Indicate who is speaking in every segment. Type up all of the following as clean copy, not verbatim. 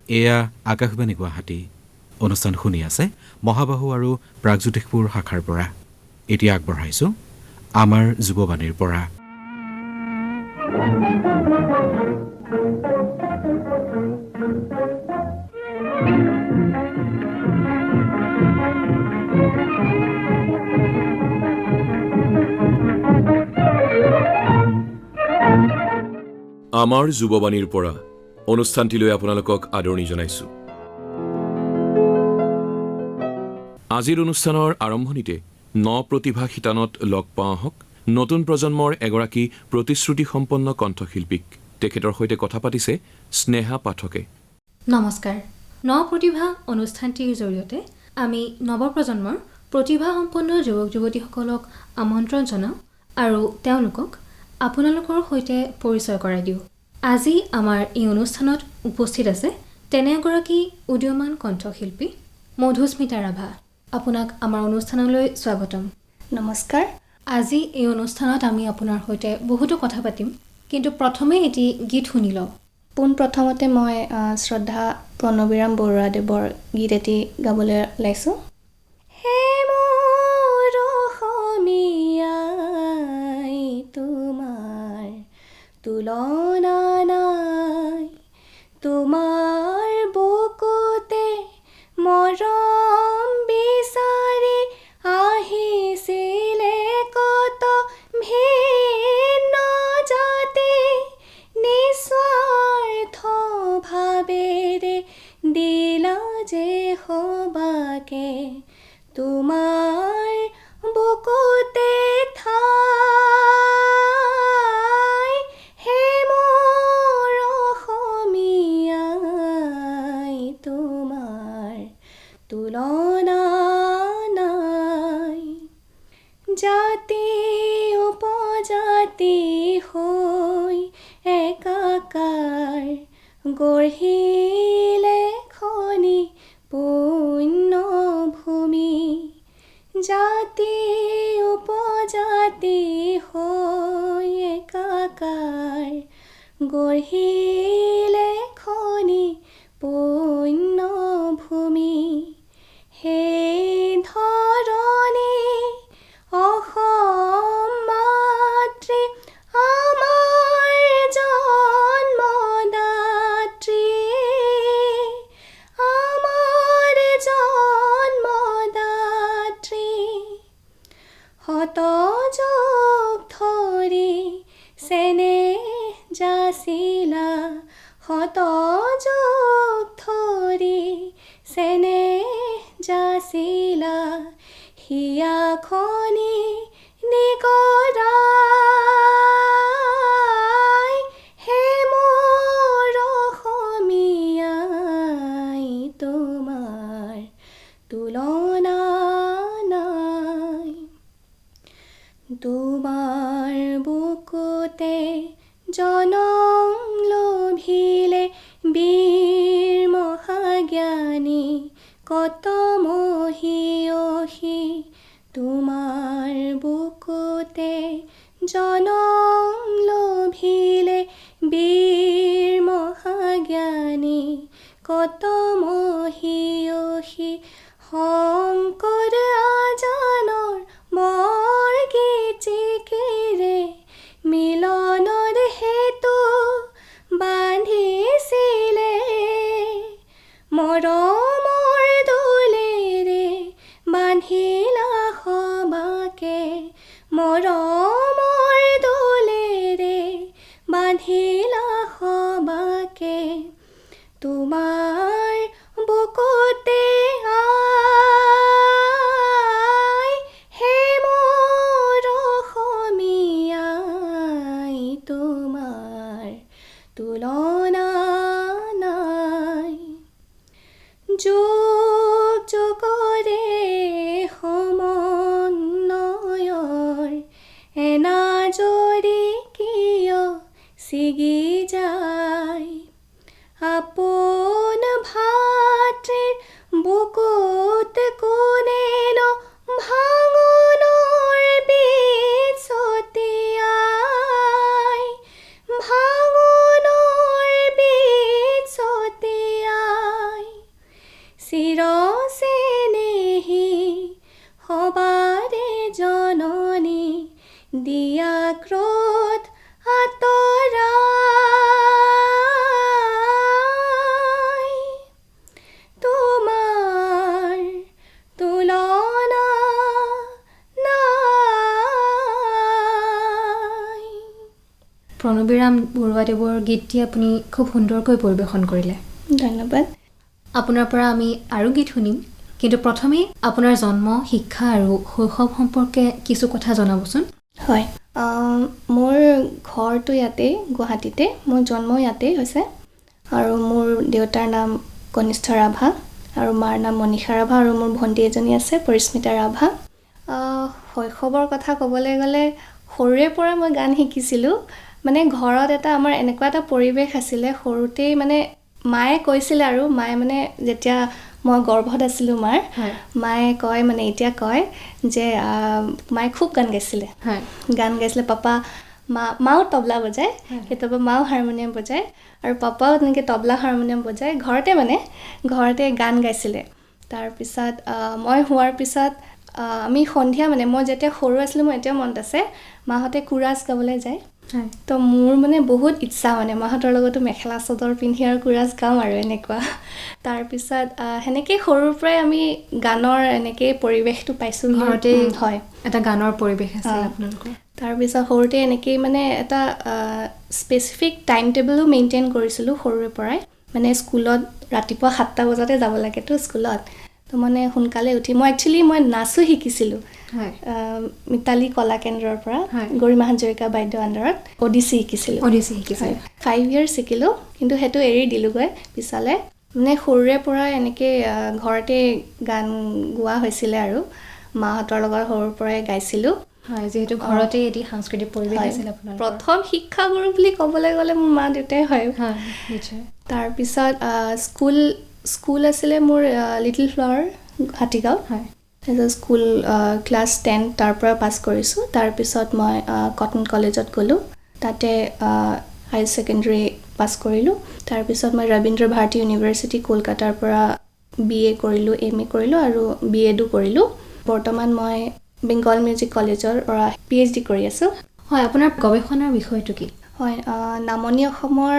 Speaker 1: এয়া আকাশবাণী গুৱাহাটী। অনুষ্ঠান শুনি আছে মহাবাহু আৰু প্ৰাগজ্যোতিষপুৰ শাখাৰ পৰা। এতিয়া আগবঢ়াইছোঁ আমাৰ যুৱবাণীৰ পৰা।
Speaker 2: আমাৰ যুৱবাণীৰ পৰা অনুষ্ঠানটিলৈ আপোনালোকক আদৰণি জনাইছোঁ। আজিৰ অনুষ্ঠানৰ আৰম্ভণিতে প্ৰতিভা শিতানত লগ পাওঁ আহক নতুন প্ৰজন্মৰ এগৰাকী প্ৰতিশ্ৰুতিসম্পন্ন কণ্ঠশিল্পীক। তেখেতৰ সৈতে কথা পাতিছে স্নেহা পাঠকে।
Speaker 3: নমস্কাৰ। প্ৰতিভা অনুষ্ঠানটিৰ জৰিয়তে আমি নৱপ্ৰজন্মৰ প্ৰতিভাসম্পন্ন যুৱক যুৱতীসকলক আমন্ত্ৰণ জনাওঁ আৰু তেওঁলোকক আপোনালোকৰ সৈতে পৰিচয় কৰাই দিওঁ। আজি আমাৰ এই অনুষ্ঠানত উপস্থিত আছে তেনে এগৰাকী উদীয়মান কণ্ঠশিল্পী মধুস্মিতা ৰাভা। আপোনাক আমাৰ অনুষ্ঠানলৈ স্বাগতম।
Speaker 4: নমস্কাৰ।
Speaker 3: আজি এই অনুষ্ঠানত আমি আপোনাৰ সৈতে বহুতো কথা পাতিম, কিন্তু প্ৰথমে এটি গীত শুনি লওঁ।
Speaker 4: পোনপ্ৰথমতে মই শ্ৰদ্ধা প্ৰণৱীৰাম বৰুৱাদেৱৰ গীত এটি গাবলৈ ওলাইছোঁ। হে মোৰ অসমীয়াই তোমাৰ তুলনা নাই, তোমাৰ বুকুতে মৰম বিচাৰি আহিছিলে কত ভিন্ন জাতি, নিস্বাৰ্থ ভাৱেৰে দিলা যে সবাকে তোমাৰ বুকুতে ঠাই। হে মোৰ অসমীয়াই তোমাৰ তুলনা নাই, জাতি উপজাতি হৈ একাকাৰ গঢ়িলে খনি পুণ্য ভূমি, জাতি উপজাতি হৈ একাকাৰ গঢ়িলে খনি পুণ্য ভূমি। সেই ধৰণী অসম মাতৃ আমাৰ জন্মদাত্ৰী, আমাৰ জন্মদাত্ৰী। শত যুগ ধৰি চেনেহ যাচিলা, শত যুগ ধৰি চেনেহ যাচিলা, হিয়া খনি নিগৰাই। হে মোৰ অসমীয়াই তোমাৰ তুলনা নাই, তোমাৰ বুকুতে জনম লভিলে বীৰ মহাজ্ঞানী কত মহীয়সী, তোমাৰ বুকুতে জনম লভিলে বীৰ মহাজ্ঞানী কত মহীয়সী। শংকৰ আজানৰ বৰ গীতিকিৰে মিলনৰ হেতু বান্ধিছিলে, মৰমৰ দোলেৰে বান্ধিলা সবাকে, মৰমৰ দোলেৰে বান্ধিলা সবাকে, তোমাৰ বুকুতে আই। হে মোৰ অসমীয়াই তোমাৰ তুলনা নাই, যুগ যুগৰে সমন্বয়ৰ এনাজৰী কিয় ছিগি যায়, আপোন ভাতৃৰ বুকুত কোনেনো ভাঙোনৰ বীজ ছটিয়াই, ভাঙোনৰ বীজ ছটিয়াই।
Speaker 3: ৰণবিৰাম বৰুৱাদেৱৰ গীতটি আপুনি খুব সুন্দৰকৈ পৰিৱেশন কৰিলে।
Speaker 4: ধন্যবাদ।
Speaker 3: আপোনাৰ পৰা আমি আৰু গীত শুনিম, কিন্তু প্ৰথমে আপোনাৰ জন্ম, শিক্ষা আৰু শৈশৱ সম্পৰ্কে কিছু কথা জনাবচোন।
Speaker 4: হয়, মোৰ ঘৰটো ইয়াতেই, গুৱাহাটীতে। মোৰ জন্ম ইয়াতেই হৈছে আৰু মোৰ দেউতাৰ নাম কনিষ্ঠ ৰাভা আৰু মাৰ নাম মনীষা ৰাভা আৰু মোৰ ভণ্টি এজনী আছে পৰিস্মিতা ৰাভা। শৈশৱৰ কথা ক'বলৈ গ'লে সৰুৰে পৰা মই গান শিকিছিলোঁ। মানে ঘৰত আমাৰ এনেকুৱা এটা পৰিৱেশ আছিলে সৰুতেই, মানে মায়ে কৈছিলে আৰু মায়ে মানে যেতিয়া মই গৰ্ভত আছিলোঁ মায়ে কয়, মানে এতিয়া কয় যে মায়ে খুব গান গাইছিলে। পাপা মাও তবলা বজায়, কেতিয়াবা মাও হাৰমনিয়াম বজায় আৰু পাপাও তেনেকৈ তবলা হাৰমনিয়াম বজায়। ঘৰতে গান গাইছিলে। তাৰপিছত মই হোৱাৰ পিছত আমি সন্ধিয়া, মানে মই যেতিয়া সৰু আছিলোঁ, মোৰ এতিয়াও মনত আছে, মাহঁতে কোৰাছ গাবলৈ যায়। তো মোৰ মানে বহুত ইচ্ছা, মানে মাহঁতৰ লগতো মেখেলা চাদৰ পিন্ধি আৰু কোৰাছ গাওঁ আৰু এনেকুৱা। তাৰপিছত সেনেকৈ সৰুৰ পৰাই আমি গানৰ এনেকৈ পৰিৱেশটো পাইছোঁ।
Speaker 3: ঘৰতে
Speaker 4: হয়,
Speaker 3: এটা গানৰ পৰিৱেশ আছিল আপোনালোকৰ।
Speaker 4: তাৰপিছত সৰুতে এনেকেই মানে এটা স্পেচিফিক টাইম টেবলো মেইনটেইন কৰিছিলোঁ সৰুৰে পৰাই। মানে স্কুলত ৰাতিপুৱা 7টা বজাতে যাব লাগেতো স্কুলত, তো মানে সোনকালে উঠি মই নাচো শিকিছিলোঁ মিতালী কলা কেন্দ্ৰৰ পৰা, গৰিমা হাজৰিকা বাইদেউ আণ্ডাৰত অডিচি শিকিছিলোঁ। 5 years শিকিলোঁ, কিন্তু সেইটো এৰি দিলোঁগৈ পিছলৈ। মানে সৰুৰে পৰা এনেকৈ ঘৰতে গান গোৱা হৈছিলে আৰু মাহঁতৰ লগত সৰুৰ পৰাই গাইছিলোঁ।
Speaker 3: হয়, যিহেতু ঘৰতে এটি সাংস্কৃতিক পৰিৱেশ আছিল আপোনাৰ।
Speaker 4: প্ৰথম শিক্ষাগুৰু বুলি ক'বলৈ গ'লে মোৰ মা দেউতাই হয়।
Speaker 3: নিশ্চয়।
Speaker 4: তাৰপিছত স্কুল আছিলে মোৰ লিটিল ফ্লাৱাৰ হাতীগাঁও। তাৰপিছত স্কুল ক্লাছ 10 তাৰ পৰা পাছ কৰিছোঁ। তাৰপিছত মই কটন কলেজত গ'লোঁ, তাতে হায়াৰ ছেকেণ্ডেৰী পাছ কৰিলোঁ। তাৰপিছত মই ৰবীন্দ্ৰ ভাৰতী ইউনিভাৰ্চিটি কলকাতাৰ পৰা BA কৰিলোঁ, MA কৰিলোঁ আৰু BEdও কৰিলোঁ। বৰ্তমান মই বেংগল মিউজিক কলেজৰ পৰা PhD কৰি আছোঁ।
Speaker 3: হয়, আপোনাৰ গৱেষণাৰ বিষয়টো কি?
Speaker 4: হয়, নামনি অসমৰ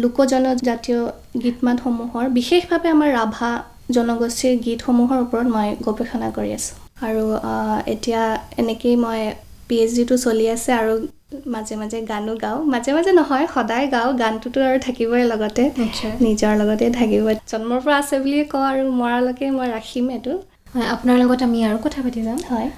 Speaker 4: লোক জনজাতীয় গীত মাতসমূহৰ, বিশেষভাৱে আমাৰ ৰাভা জনগোষ্ঠীৰ গীতসমূহৰ ওপৰত মই গৱেষণা কৰি আছোঁ। আৰু এতিয়া এনেকেই মই PhDটো চলি আছে আৰু মাজে মাজে গানো গাওঁ। মাজে মাজে নহয়, সদায় গাওঁ। গানটোতো আৰু থাকিবই লগতে, নিজৰ লগতে থাকিব। জন্মৰ পৰা আছে বুলিয়ে কওঁ আৰু মৰালৈকে মই ৰাখিম এইটো।
Speaker 3: হয়, আপোনাৰ লগত আমি আৰু কথা পাতি যাম।
Speaker 4: হয়,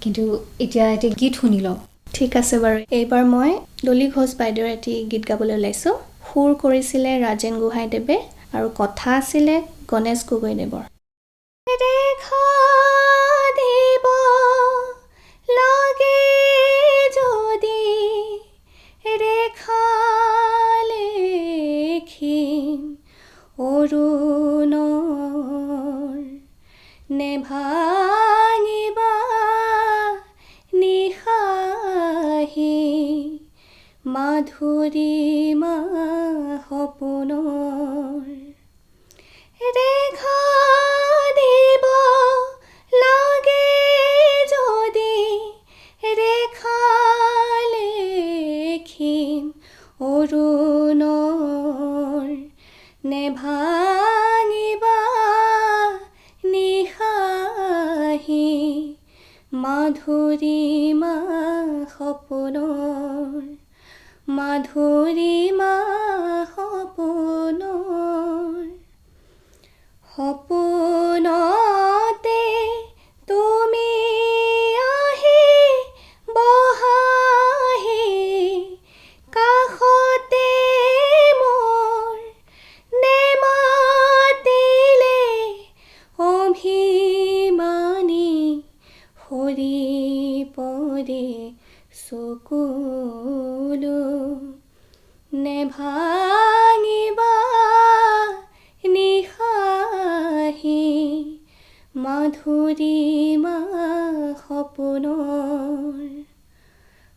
Speaker 3: কিন্তু এতিয়া গীত শুনি লওঁ।
Speaker 4: ঠিক আছে বাৰু। এইবাৰ মই ডলি ঘোষ বাইদেউৰ এটি গীত গাবলৈ ওলাইছোঁ। সুৰ কৰিছিলে ৰাজেন গোহাঁইদেৱে আৰু কথা আছিলে গণেশ গগৈদেৱৰ। দেখা দিব লাগে যদি ৰেখা লেখিম অৰুণৰ, নেভাঙিবা নিশাহি মাধুৰীমা সপোনৰ। দেখা দিব লাগে যদি ৰেখা লেখিম অৰুণৰ, নেভাঙিবা নিশাহি মাধুৰীমা সপোনৰ, মাধুৰীমা সপোনৰ। সপোনতে তুমি আহি বহাহি কাষতে মোৰ, নেমাতিলে অভিমানী সৰি পৰে চকুলো, নেভাঙিবা নিশাহি মাধুৰীমা সপোনৰ,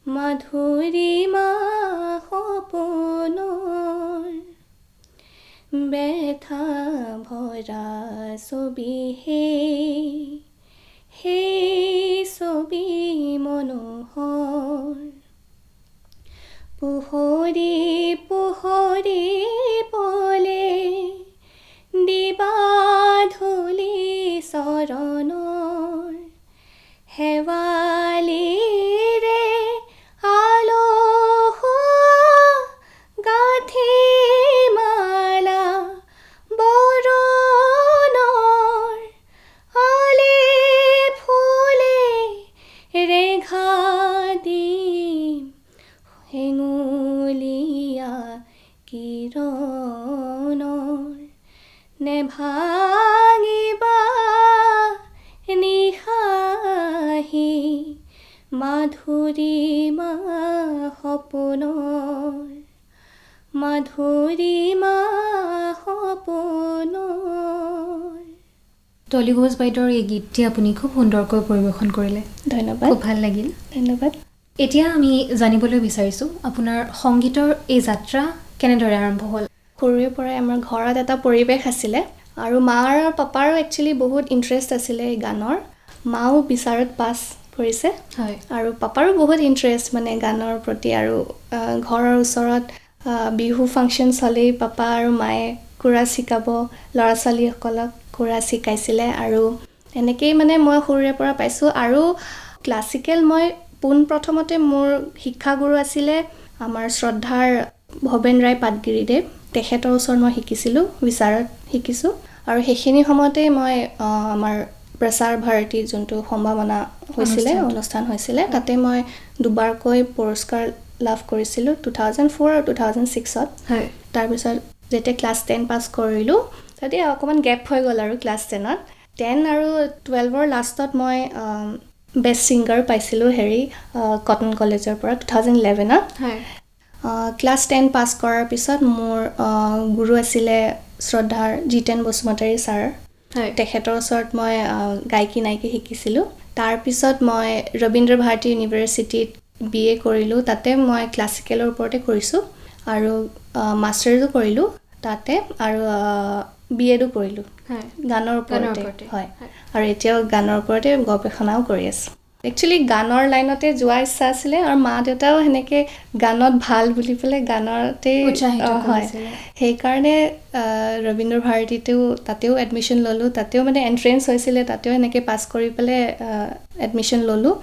Speaker 4: মাধুৰীমা সপোনৰ। বেথা ভৰা ছবি সেই ছবি মনোহৰ, পোহৰি পোহৰি পলে দিবা ধূলি চৰণৰ, শেৱালিৰে আলসুৱা নেভাঙিবা নিশাহি মাধুৰীমা সপোনৰ মাধুৰীমা সপোনৰ।
Speaker 3: তলী ঘোষ বাইদেউৰ এই গীতটি আপুনি খুব সুন্দৰকৈ পৰিৱেশন কৰিলে,
Speaker 4: ধন্যবাদ।
Speaker 3: খুব ভাল লাগিল।
Speaker 4: ধন্যবাদ।
Speaker 3: এতিয়া আমি জানিবলৈ বিচাৰিছোঁ আপোনাৰ সংগীতৰ এই যাত্ৰা কেনেদৰে আৰম্ভ হ'ল?
Speaker 4: সৰুৰে পৰাই আমাৰ ঘৰত এটা পৰিৱেশ আছিলে আৰু মা আৰু পাপাৰো একচুৱেলি বহুত ইণ্টাৰেষ্ট আছিলে এই গানৰ। মাও বিচাৰত পাছ কৰিছে
Speaker 3: হয়,
Speaker 4: আৰু পাপাৰো বহুত ইণ্টাৰেষ্ট মানে গানৰ প্ৰতি। আৰু ঘৰৰ ওচৰত বিহু ফাংচনছ হ'লেই পাপা আৰু মায়ে কোৰাছ শিকাব, ল'ৰা ছোৱালীসকলক কোৰাছ শিকাইছিলে। আৰু এনেকেই মানে মই সৰুৰে পৰা পাইছোঁ। আৰু ক্লাছিকেল মই পোনপ্ৰথমতে মোৰ শিক্ষাগুৰু আছিলে আমাৰ শ্ৰদ্ধাৰ ভৱেন ৰায় পাটগিৰিদেৱ, তেখেতৰ ওচৰত মই শিকিছিলোঁ, বিচাৰত শিকিছোঁ। আৰু সেইখিনি সময়তে মই আমাৰ প্ৰচাৰ ভাৰতী যোনটো সম্ভাৱনা হৈছিলে, অনুষ্ঠান হৈছিলে, তাতে মই দুবাৰকৈ পুৰস্কাৰ লাভ কৰিছিলোঁ, 2004 আৰু 2006ত।
Speaker 3: হয়,
Speaker 4: তাৰপিছত যেতিয়া ক্লাছ 10 পাছ কৰিলোঁ, তেতিয়া অকণমান গেপ হৈ গ'ল আৰু ক্লাছ 10ত। 10 আৰু 12ৰ লাষ্টত মই বেষ্ট ছিংগাৰ পাইছিলোঁ কটন কলেজৰ পৰা 2011ত।
Speaker 3: হয়,
Speaker 4: ক্লাছ 10 পাছ কৰাৰ পিছত মোৰ গুৰু আছিলে শ্ৰদ্ধাৰ জিতেন বসুমতাৰী ছাৰ,
Speaker 3: হয়,
Speaker 4: তেখেতৰ ওচৰত মই গায়কী নায়িকী শিকিছিলোঁ। তাৰপিছত মই ৰবীন্দ্ৰ ভাৰতী ইউনিভাৰ্চিটিত BA কৰিলোঁ, তাতে মই ক্লাছিকেলৰ ওপৰতে কৰিছোঁ আৰু মাষ্টাৰ্ছো কৰিলোঁ তাতে, আৰু BEdো কৰিলোঁ
Speaker 3: হয়,
Speaker 4: গানৰ
Speaker 3: গানৰ
Speaker 4: ওপৰতে।
Speaker 3: ওপৰতে।
Speaker 4: হয়, আৰু এতিয়াও গানৰ ওপৰতে গৱেষণাও কৰি আছোঁ। একচুৱেলি গানৰ লাইনতে যোৱা ইচ্ছা আছিলে আৰু মা দেউতাও সেনেকৈ গানত ভাল বুলি পেলাই গানতেই
Speaker 3: উৎসাহিত
Speaker 4: হয়,
Speaker 3: কৰিছিলে।
Speaker 4: সেইকাৰণে ৰবীন্দ্ৰ তাতেও এডমিশ্যন ল'লোঁ। তাতেও মানে এণ্ট্ৰেঞ্চ হৈছিলে, তাতেও এনেকৈ পাছ কৰি পেলাই এডমিশ্যন ল'লোঁ।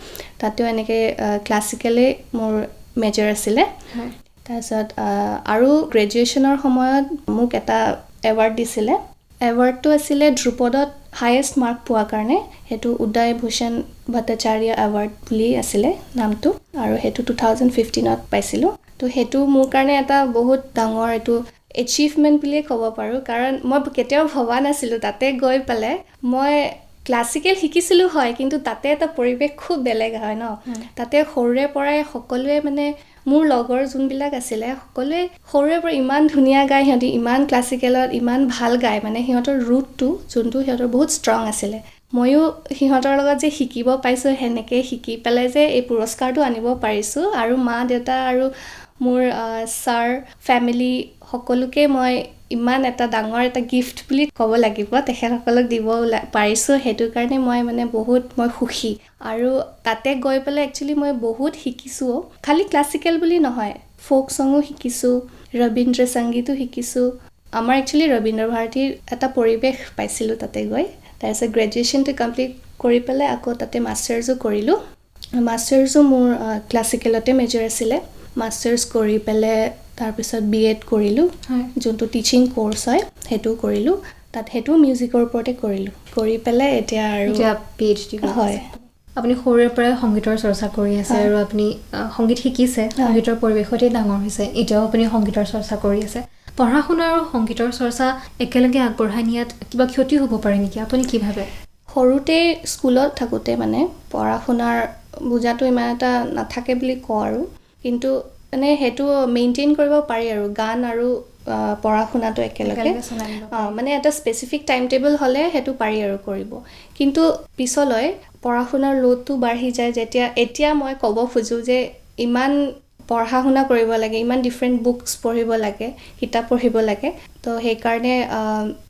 Speaker 4: তাতেও এনেকৈ ক্লাছিকেলেই মোৰ মেজৰ আছিলে।
Speaker 3: হয়,
Speaker 4: তাৰপিছত আৰু গ্ৰেজুৱেশ্যনৰ সময়ত মোক এটা এৱাৰ্ড দিছিলে। এৱাৰ্ডটো আছিলে ধ্ৰুপদত হায়েষ্ট মাৰ্ক পোৱাৰ কাৰণে, সেইটো উদয় ভূষণ ভট্টাচাৰ্য এৱাৰ্ড বুলি আছিলে নামটো, আৰু সেইটো 2015ত পাইছিলোঁ। তো সেইটো মোৰ কাৰণে এটা বহুত ডাঙৰ এইটো এচিভমেণ্ট বুলিয়ে ক'ব পাৰোঁ, কাৰণ মই কেতিয়াও ভবা নাছিলোঁ তাতে গৈ পেলাই মই ক্লাছিকেল শিকিছিলোঁ হয়, কিন্তু তাতে এটা পৰিৱেশ খুব বেলেগ হয় ন। তাতে সৰুৰে পৰাই সকলোৱে মানে মোৰ লগৰ যোনবিলাক আছিলে সকলোৱে সৰুৰে পৰা ইমান ধুনীয়া গায়, সিহঁতি ইমান ক্লাছিকেলত ইমান ভাল গায়, মানে সিহঁতৰ ৰুটটো যোনটো সিহঁতৰ বহুত ষ্ট্ৰং আছিলে। ময়ো সিহঁতৰ লগত যে শিকিব পাইছোঁ, সেনেকৈ শিকি পেলাই যে এই পুৰস্কাৰটো আনিব পাৰিছোঁ, আৰু মা দেউতা আৰু মোৰ ছাৰ ফেমিলি সকলোকে মই ইমান এটা ডাঙৰ এটা গিফ্ট বুলি ক'ব লাগিব তেখেতসকলক দিব পাৰিছোঁ, সেইটো কাৰণে মই সুখী। আৰু তাতে গৈ পেলাই একচুৱেলি মই বহুত শিকিছোঁ, খালি ক্লাছিকেল বুলি নহয়, ফ'ক ছঙো শিকিছোঁ, ৰবীন্দ্ৰ সংগীতো শিকিছোঁ। আমাৰ একচুৱেলি ৰবীন্দ্ৰ ভাৰতীৰ এটা পৰিৱেশ পাইছিলোঁ তাতে গৈ। তাৰপিছত গ্ৰেজুৱেশ্যনটো কমপ্লিট কৰি পেলাই আকৌ তাতে মাষ্টাৰ্ছো কৰিলোঁ। মাষ্টাৰ্ছো মোৰ ক্লাছিকেলতে মেজৰ আছিলে। মাষ্টাৰ্ছ কৰি পেলাই তাৰপিছত BEd কৰিলোঁ, যোনটো টিচিং কোৰ্চ হয় সেইটো কৰিলোঁ। সেইটো মিউজিকৰ ওপৰতে কৰিলোঁ, কৰি পেলাই এতিয়া
Speaker 3: PhD
Speaker 4: হয়।
Speaker 3: আপুনি সৰুৰে পৰাই সংগীতৰ চৰ্চা কৰি আছে আৰু আপুনি সংগীত শিকিছে, সংগীতৰ পৰিৱেশতে ডাঙৰ হৈছে, এতিয়াও আপুনি সংগীতৰ চৰ্চা কৰি আছে। পঢ়া শুনা আৰু সংগীতৰ চৰ্চা একেলগে আগবঢ়াই নিয়াত কিবা ক্ষতি হ'ব পাৰে নেকি, আপুনি কি ভাবে?
Speaker 4: সৰুতে স্কুলত থাকোঁতে মানে পঢ়া শুনাৰ বুজাটো ইমান এটা নাথাকে বুলি কওঁ, আৰু কিন্তু মানে সেইটো মেইনটেইন কৰিব পাৰি আৰু গান আৰু পঢ়া শুনাটো একেলগে মানে এটা স্পেচিফিক টাইম টেবল হ'লে সেইটো পাৰি আৰু কৰিব। কিন্তু পিছলৈ পঢ়া শুনাৰ লোডটো বাঢ়ি যায়, এতিয়া মই ক'ব খোজোঁ যে ইমান পঢ়া শুনা কৰিব লাগে, ইমান ডিফাৰেণ্ট বুকছ পঢ়িব লাগে, কিতাপ পঢ়িব লাগে। তো সেইকাৰণে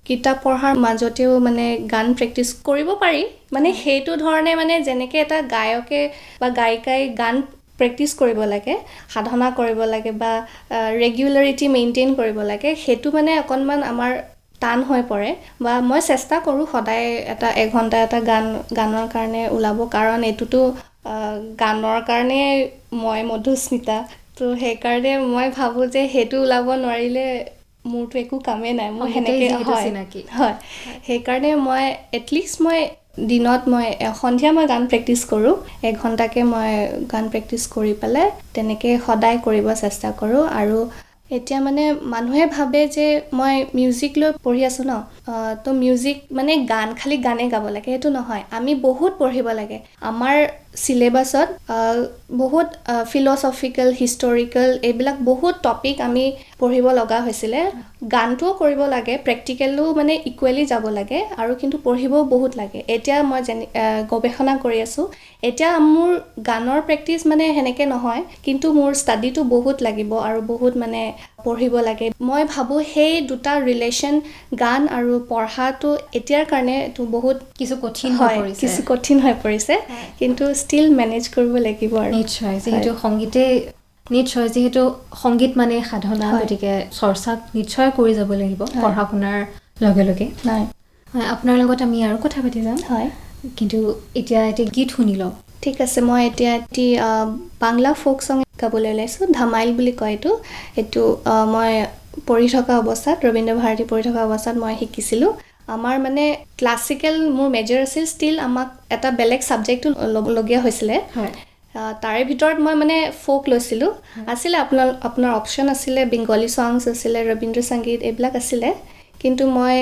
Speaker 4: কিতাপ পঢ়াৰ মাজতেও মানে গান প্ৰেক্টিচ কৰিব পাৰি, মানে সেইটো ধৰণে মানে যেনেকৈ এটা গায়কে বা গায়িকাই গান প্ৰেক্টিচ কৰিব লাগে, সাধনা কৰিব লাগে বা ৰেগুলাৰিটি মেইনটেইন কৰিব লাগে, সেইটো মানে অকণমান আমাৰ টান হৈ পৰে। বা মই চেষ্টা কৰোঁ সদায় এঘণ্টা এটা গানৰ কাৰণে ওলাব, কাৰণ এইটোতো গানৰ কাৰণে মই মধুস্মিতা, তো সেইকাৰণে মই ভাবোঁ যে সেইটো ওলাব নোৱাৰিলে মোৰতো একো কামেই নাই, মোৰ সেনেকৈ হয়। সেইকাৰণে মই এটলিষ্ট দিনত সন্ধিয়া মই গান প্ৰেক্টিচ কৰোঁ, এঘণ্টাকৈ মই গান প্ৰেক্টিচ কৰি পেলাই তেনেকৈ সদায় কৰিব চেষ্টা কৰোঁ। আৰু এতিয়া মানে মানুহে ভাবে যে মই মিউজিক লৈ পঢ়ি আছোঁ ন, তো মিউজিক মানে খালি গানে গাব লাগে, সেইটো নহয়। আমি বহুত পঢ়িব লাগে। আমাৰ চিলেবাছত বহুত ফিল'চফিকেল, হিষ্টৰিকেল এইবিলাক বহুত টপিক আমি পঢ়িব লগা হৈছিলে। গানটোও কৰিব লাগে, প্ৰেক্টিকেলো মানে ইকুৱেলি যাব লাগে, আৰু কিন্তু পঢ়িবও বহুত লাগে। এতিয়া মই গৱেষণা কৰি আছোঁ। এতিয়া মোৰ গানৰ প্ৰেক্টিচ মানে সেনেকৈ নহয়, কিন্তু মোৰ ষ্টাডিটো বহুত লাগিব আৰু বহুত মানে পঢ়িব লাগে। মই ভাবোঁ সেই দুটা ৰিলেশ্যন, গান আৰু পঢ়াটো এতিয়াৰ কাৰণে এইটো বহুত
Speaker 3: কিছু কঠিন হৈ পৰিছে,
Speaker 4: কিছু কঠিন হৈ পৰিছে, কিন্তু ষ্টিল মেনেজ কৰিব লাগিব আৰু।
Speaker 3: নিশ্চয়, যিহেতু যিহেতু সংগীত মানে সাধনা, গতিকে চৰ্চা নিশ্চয় কৰি যাব লাগিব পঢ়া শুনাৰ লগে লগে। হয়, আপোনাৰ লগত আমি আৰু কথা পাতি যাম।
Speaker 4: হয়,
Speaker 3: কিন্তু এতিয়া গীত শুনি লওঁ।
Speaker 4: ঠিক আছে, মই এতিয়া এটি বাংলা ফ'ক ছং গাবলৈ ওলাইছোঁ। ধামাইল বুলি কয় এইটো। এইটো মই পঢ়ি থকা অৱস্থাত, ৰবীন্দ্ৰ ভাৰতী পঢ়ি থকা অৱস্থাত মই শিকিছিলোঁ। আমাৰ মানে ক্লাছিকেল মোৰ মেজৰ আছিল, ষ্টিল আমাক এটা বেলেগ ছাবজেক্টটো ল'বলগীয়া হৈছিলে। তাৰে ভিতৰত মই মানে ফ'ক লৈছিলোঁ। আছিলে আপোনাৰ অপশ্যন আছিলে, বেংগলী ছংছ আছিলে, ৰবীন্দ্ৰ সংগীত এইবিলাক আছিলে, কিন্তু মই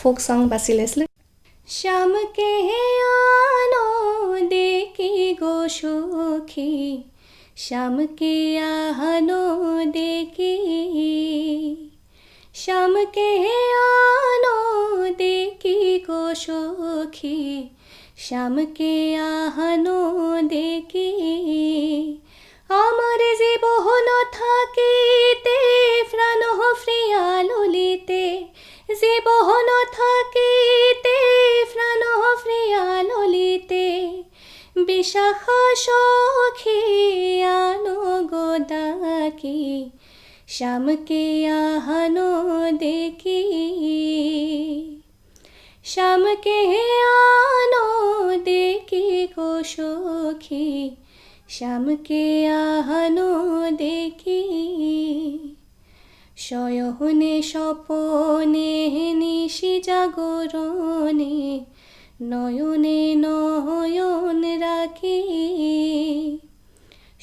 Speaker 4: ফ'ক ছং বাছি লৈছিলোঁ। শ্যাম কে আনো দেখি গো সখী, শ্যাম কে আনো দেখি, শ্যাম কে আনো দেখি গো সখী, শ্যাম কে আনো দেখি, আমার জীবন থাকিতে প্রাণ প্রিয়া ললিতে, জীবন থাকিতে প্রাণ প্রিয়া ললিতে, বিশাখা সখী আনো গো ডাকি, শ্যাম কে আনো দেখি, শ্যাম কে আনো দেখি গো সখী, শ্যাম কে আনো দেখি, শয়নে স্বপনে নিশি জাগরণে, নয়নে নয়ন রাখি,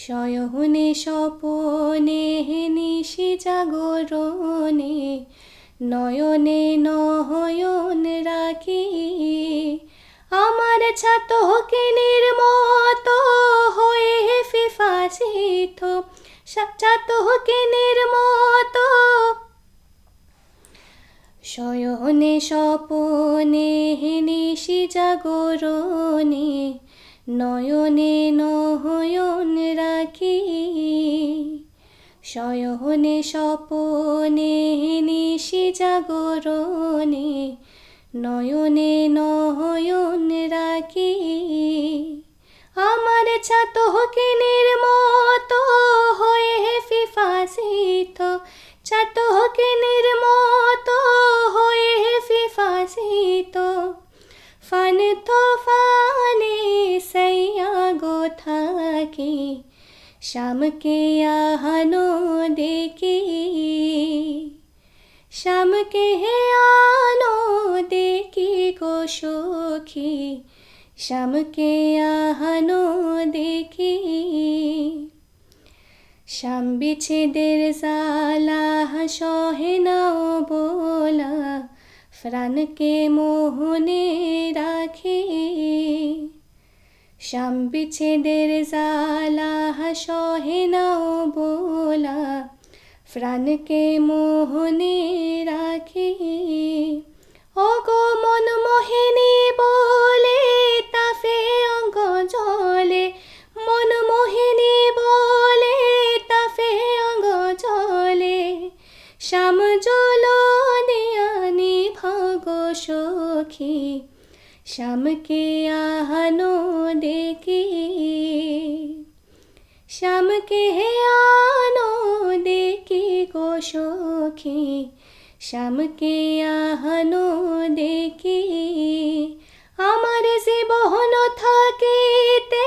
Speaker 4: শয়নে স্বপনে নিশি জাগরণে, নয়নে নয়ন রাখি, আমার চাতকিনীর মতো হয়ে পিপাসিত, চাতকিনীর মতো, শয়নে স্বপনে নিশি জাগরণে, নয়নে নয়ন রাখি, শয়নে স্বপনে নিশি জাগরণে, নয়নে নয়ন রাখি, আমার চাতকিনীর মতো হয়ে পিপাসিত, চাতকিনীর মতো হয়ে পিপাসিত, ফান তো ফানে সাইয়া গো থাকি, শ্যাম কে আনো দেখি, শ্যাম কে আনো দেখি গো সখী, শ্যাম কে আনো দেখি, শ্যাম বিচ্ছেদের জ্বালা সহে নাও বোলা, প্রাণকে মোহনে রাখি, শ্যাম বিচ্ছেদের জ্বালা সহে নাও বোলা, প্রাণকে মোহনে রাখি, ও গো মন মোহিনী বলে তাফে অঙ্গ জলে, মন মোহিনী বলে তাফে অঙ্গ জলে, শ্যাম জল দিয়ানি ভাগ সখী, শ্যাম কে আনো দেখি, শ্যাম কে আনো দেখি গো সখী, শ্যাম কে আনো দেখি, আমার জীবন থাকিতে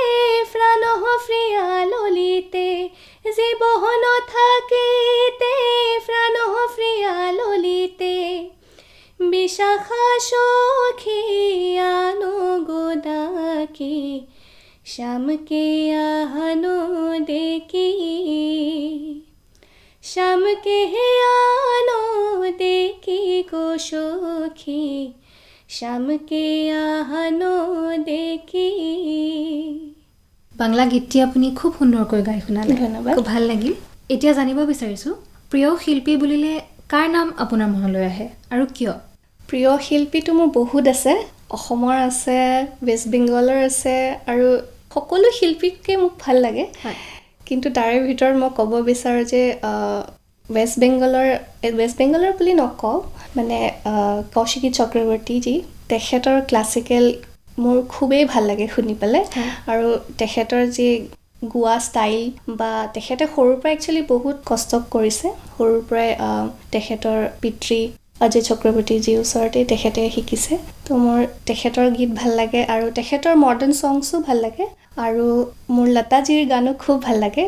Speaker 4: প্রাণ প্রিয়া ললিতে, জীবন থাকিতে প্রাণ প্রিয়া ললিতে, বিশাখা সখী আনো গো ডাকি, শ্যাম কে আনো দেখি, শ্যাম কে আনো দেখি গো সখী শ্যাম কে আনো দেখি।
Speaker 3: বাংলা গীতটি আপুনি খুব সুন্দৰকৈ গাই শুনালে,
Speaker 4: ধন্যবাদ।
Speaker 3: খুব ভাল লাগিল। এতিয়া জানিব বিচাৰিছোঁ, প্ৰিয় শিল্পী বুলিলে কাৰ নাম আপোনাৰ মনলৈ আহে আৰু কিয়?
Speaker 4: প্ৰিয় শিল্পীটো মোৰ বহুত আছে, অসমৰ আছে, ৱেষ্ট বেংগলৰ আছে, আৰু সকলো শিল্পীকে মোক ভাল লাগে। কিন্তু তাৰে ভিতৰত মই ক'ব বিচাৰোঁ যে ৱেষ্ট বেংগলৰ বুলি নকওঁ, মানে কৌশিকী চক্ৰৱৰ্তীজী, তেখেতৰ ক্লাছিকেল মোৰ খুবেই ভাল লাগে শুনি পেলাই। আৰু তেখেতৰ যি গোৱা ষ্টাইল, বা তেখেতে সৰুৰ পৰা একচুৱেলি বহুত কষ্ট কৰিছে। সৰুৰ পৰাই তেখেতৰ পিতৃ অজয় চক্ৰৱৰ্তীজীৰ ওচৰতে তেখেতে শিকিছে। তো মোৰ তেখেতৰ গীত ভাল লাগে, আৰু তেখেতৰ মডাৰ্ণ ছংছো ভাল লাগে, আৰু মোৰ লতাজীৰ গানো খুব ভাল লাগে।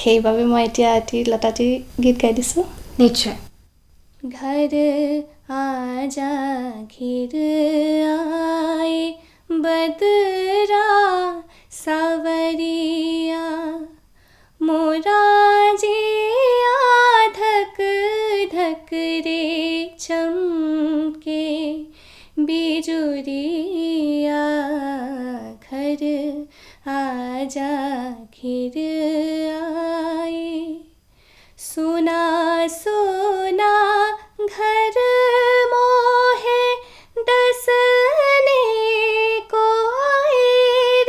Speaker 4: সেইবাবে মই এতিয়া এটি লতাজীৰ গীত গাই দিছোঁ।
Speaker 3: নিশ্চয়।
Speaker 4: घर आजा घिर आए बदरा सावरिया मोरा जिया धक धक रे चमके बिजुरिया घर आजा घिर आए सुना सुना घर मोहे दसने को आए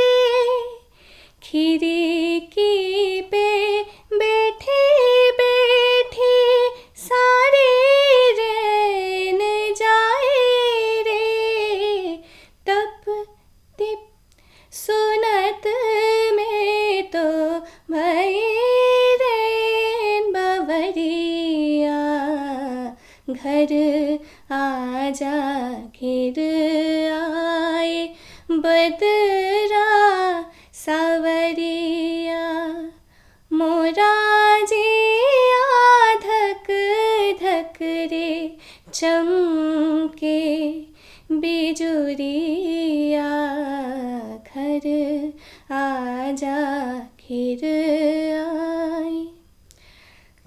Speaker 4: रे खिड़की पे बैठे बैठे सारे रैन जाए रे तप तिप सुनत में तो भई घर आजा घिर आए बदरा सावरिया मोरा जिया धक धक रे चमके बिजुरिया घर आजा घिर आए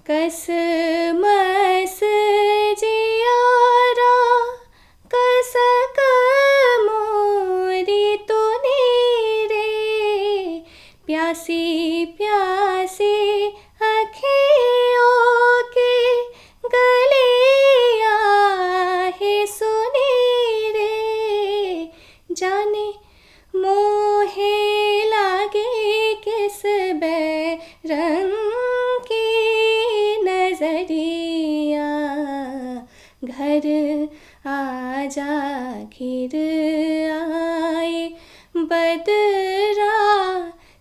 Speaker 4: कसमस जियारा कसक मोरी तूने रे प्यासी प्यासी अखियों के गलिया है सुनी रे जाने मोहे लागे किस रंग नजरिया घर आजा घिर आए बदरा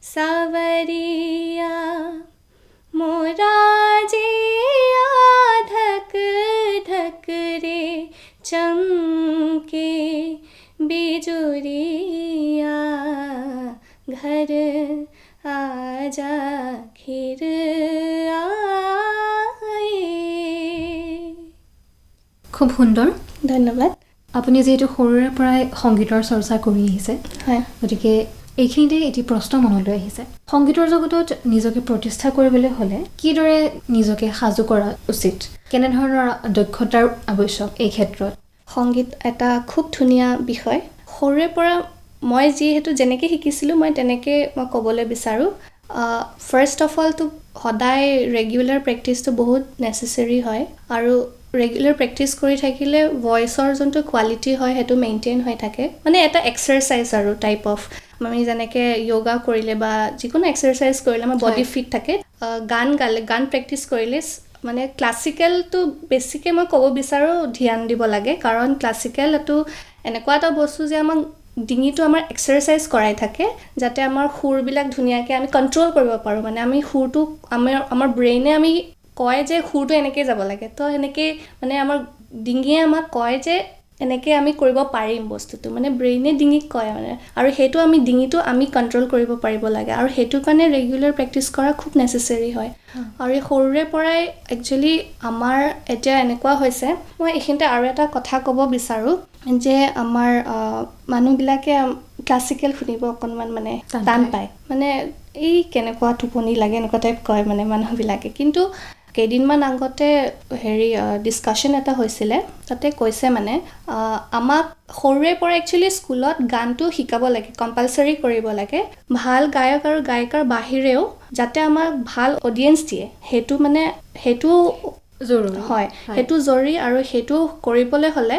Speaker 4: सावरिया मोरा जिया धक धक रे चमके बिजुरिया घर आजा घिर
Speaker 3: খুব সুন্দৰ,
Speaker 4: ধন্যবাদ।
Speaker 3: আপুনি যিহেতু সৰুৰে পৰাই সংগীতৰ চৰ্চা কৰি আহিছে, গতিকে এইখিনিতে এটি প্ৰশ্ন মনলৈ আহিছে। সংগীতৰ জগতত নিজকে প্ৰতিষ্ঠা কৰিবলৈ হ'লে কিদৰে নিজকে সাজু কৰা উচিত, কেনেধৰণৰ দক্ষতাৰ আৱশ্যক এই ক্ষেত্ৰত?
Speaker 4: সংগীত এটা খুব ধুনীয়া বিষয়। সৰুৰে পৰা মই যিহেতু যেনেকৈ শিকিছিলোঁ মই তেনেকৈ মই ক'বলৈ বিচাৰোঁ। ফাৰ্ষ্ট অফ অলটো সদায় ৰেগুলাৰ প্ৰেক্টিচটো বহুত নেচেচেৰী হয়, আৰু ৰেগুলাৰ প্ৰেক্টিচ কৰি থাকিলে ভইচৰ যোনটো কোৱালিটি হয় সেইটো মেইনটেইন হৈ থাকে। মানে এটা এক্সাৰচাইজ আৰু টাইপ অফ, আমি যেনেকৈ য়োগা কৰিলে বা যিকোনো এক্সাৰচাইজ কৰিলে আমাৰ বডি ফিট থাকে। গান প্ৰেক্টিচ কৰিলে মানে ক্লাছিকেলটো বেছিকৈ মই ক'ব বিচাৰোঁ ধ্যান দিব লাগে, কাৰণ ক্লাছিকেল এইটো এনেকুৱা এটা বস্তু যে আমাক ডিঙিটো আমাৰ এক্সাৰচাইজ কৰাই থাকে, যাতে আমাৰ সুৰবিলাক ধুনীয়াকৈ আমি কণ্ট্ৰল কৰিব পাৰোঁ। মানে আমি সুৰটো আমাৰ ব্ৰেইনে আমি কয় যে সুৰটো এনেকৈ যাব লাগে, তো এনেকৈ মানে আমাৰ ডিঙিয়ে আমাক কয় যে এনেকৈ আমি কৰিব পাৰিম বস্তুটো, মানে ব্ৰেইনে ডিঙিক কয় মানে, আৰু সেইটো আমি ডিঙিটো আমি কণ্ট্ৰল কৰিব পাৰিব লাগে, আৰু সেইটো কাৰণে ৰেগুলাৰ প্ৰেক্টিচ কৰা খুব নেচেচেৰী হয়। আৰু এই সৰুৰে পৰাই একচুৱেলি আমাৰ এতিয়া এনেকুৱা হৈছে, মই এইখিনিতে আৰু এটা কথা ক'ব বিচাৰোঁ যে আমাৰ মানুহবিলাকে ক্লাছিকেল শুনিব অকণমান মানে টান পায়, মানে এই কেনেকুৱা টোপনি লাগে এনেকুৱা টাইপ কয় মানে মানুহবিলাকে। কিন্তু কেইদিনমান আগতে ডিছকাশ্যন এটা হৈছিলে, তাতে কৈছে মানে আমাক সৰুৰে পৰা একচুৱেলি স্কুলত গানটো শিকাব লাগে, কম্পালচৰি কৰিব লাগে। ভাল গায়ক আৰু গায়িকাৰ বাহিৰেও যাতে আমাক ভাল অডিয়েঞ্চ দিয়ে, সেইটো
Speaker 3: জৰুৰী
Speaker 4: হয়, সেইটো জৰুৰী। আৰু সেইটো কৰিবলৈ হ'লে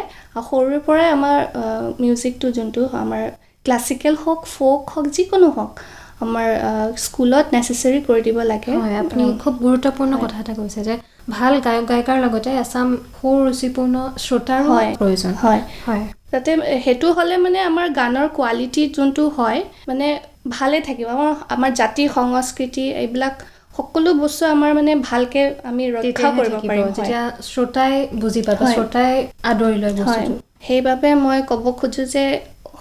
Speaker 4: সৰুৰে পৰাই আমাৰ মিউজিকটো যোনটো আমাৰ ক্লাছিকেল হওক, ফ'ক হওক, যিকোনো হওক আমাৰ স্কুলত নেচেচাৰী কৰি দিব লাগে।
Speaker 3: হয়, আপুনি খুব গুৰুত্বপূৰ্ণ কথা এটা কৈছে যে ভাল গায়ক গায়িকাৰ লগতে এচাম সুৰুচিপূৰ্ণ শ্ৰোতাৰো প্ৰয়োজন
Speaker 4: হয়।
Speaker 3: হয়,
Speaker 4: যাতে সেইটো হ'লে মানে আমাৰ গানৰ কোৱালিটি যোনটো হয় মানে ভালে থাকিব। আমাৰ জাতি সংস্কৃতি এইবিলাক সকলো বস্তু আমাৰ মানে ভালকে আমি ৰক্ষা কৰিব পাৰিম
Speaker 3: যেতিয়া শ্ৰোতাই বুজি পাব, শ্ৰোতাই আদৰি লয় বস্তুটো।
Speaker 4: সেইবাবে মই ক'ব খোজোঁ যে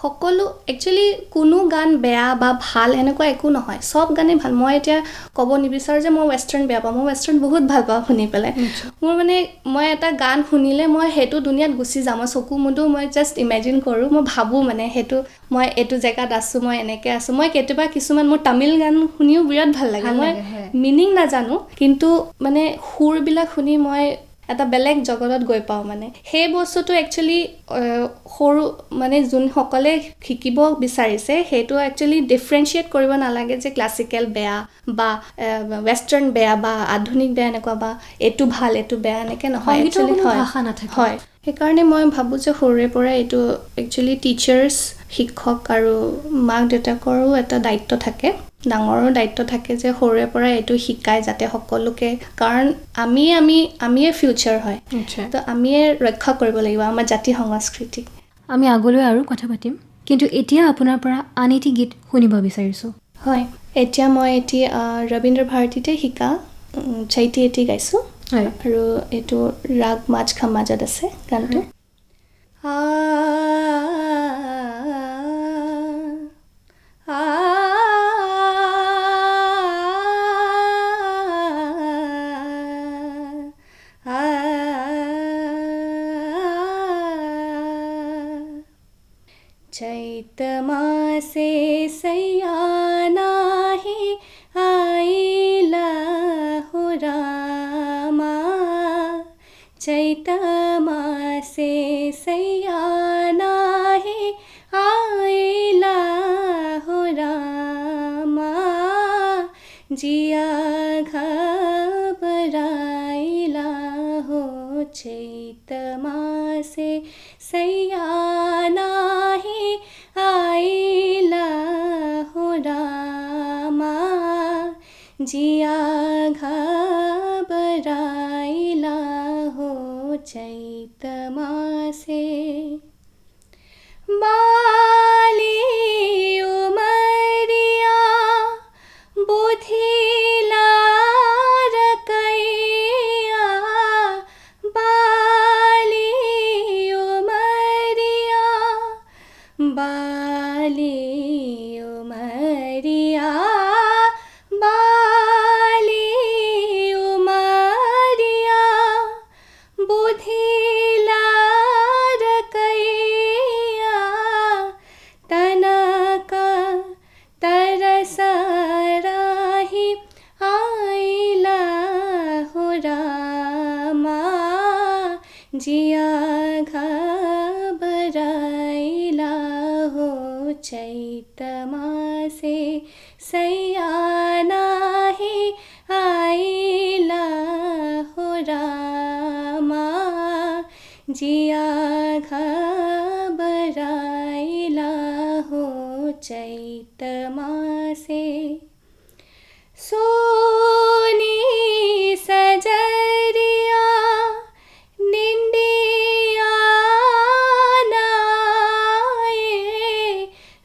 Speaker 4: সকলো একচুৱেলি কোনো গান বেয়া বা ভাল এনেকুৱা একো নহয়, চব গানেই ভাল। মই এতিয়া ক'ব নিবিচাৰোঁ যে মই ৱেষ্টাৰ্ণ বেয়া পাওঁ, মই ৱেষ্টাৰ্ণ বহুত ভাল পাওঁ শুনি পেলাই। মোৰ মানে মই এটা গান শুনিলে মই সেইটো দুনিয়াত গুচি যাওঁ, মই চকু মুদো, মই জাষ্ট ইমেজিন কৰোঁ, মই ভাবোঁ মানে সেইটো মই এইটো জেগাত আছোঁ, মই এনেকৈ আছোঁ। মই কেতিয়াবা কিছুমান মোৰ তামিল গান শুনিও বিৰাট ভাল লাগে, মই মিনিং নাজানো কিন্তু মানে সুৰবিলাক শুনি মই এটা বেলেগ জগতত গৈ পাওঁ। মানে সেই বস্তুটো একচুৱেলি সৰু মানে যোনসকলে শিকিব বিচাৰিছে সেইটো একচুৱেলি ডিফাৰেঞ্চিয়েট কৰিব নালাগে যে ক্লাছিকেল বেয়া বা ৱেষ্টাৰ্ণ বেয়া বা আধুনিক বেয়া এনেকুৱা বা এইটো ভাল এইটো বেয়া এনেকৈ নহয়। একচুৱেলি হয়, সেইকাৰণে মই ভাবোঁ যে সৰুৰে পৰা এইটো একচুৱেলি টিচাৰ্ছ, শিক্ষক আৰু মাক দেউতাকৰো এটা দায়িত্ব থাকে, ডাঙৰো দায়িত্ব থাকে যে সৰুৰে পৰা এইটো শিকায় যাতে সকলোকে, কাৰণ আমিয়ে ফিউচাৰ হয়, তো আমিয়ে ৰক্ষা কৰিব লাগিব আমাৰ জাতি সংস্কৃতিক।
Speaker 3: আমি আগলৈ আৰু কথা পাতিম, কিন্তু এতিয়া আপোনাৰ পৰা আন এটি গীত শুনিব বিচাৰিছোঁ।
Speaker 4: হয়, এতিয়া মই ৰবীন্দ্ৰ ভাৰতীতে শিকা চৈতি এটি গাইছোঁ আৰু এইটো ৰাগ মাজ খামাজত আছে গানটো। चैत मासे सैया नाही आईला हो रामा, चैत मासे सैया नाही आईला हो रामा, जिया घबराईला हो चैत मासे सैया नाही आईला हो रामा, जिया घबराईला हो चैत मासे। बाली उमरिया बुधिला रकैया, बाली उमरिया बुधिला रकैया, तनका तरसराही आईला हो रामा, जिया घबराईला हो चैत मासे सैया नाही आईला हो रामा, जिया घबराईला हो चैत मासे। सोनी सजरिया निंदिया नाये,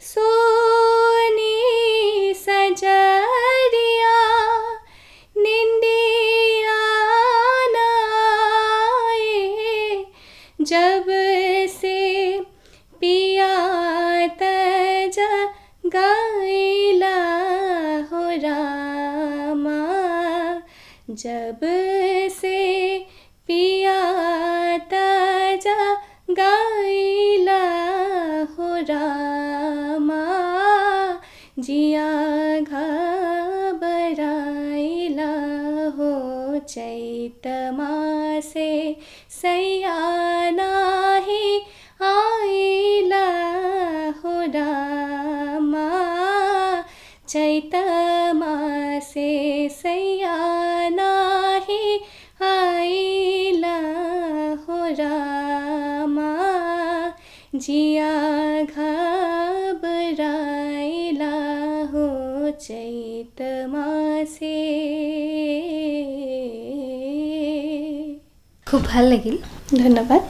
Speaker 4: सोनी सजरिया निंदिया नाये, जब से पिया तज गाइला हो रामा, जब से पिया तज गाइला हो रामा, जिया घबराईला हो चैत मासे सैया नाही आइला हो रामा चैत मासे सैया नाही आइला हो रामा जिया घबराइला हो चैत मासे।
Speaker 3: খুব ভাল লাগিল।
Speaker 4: ধন্যবাদ।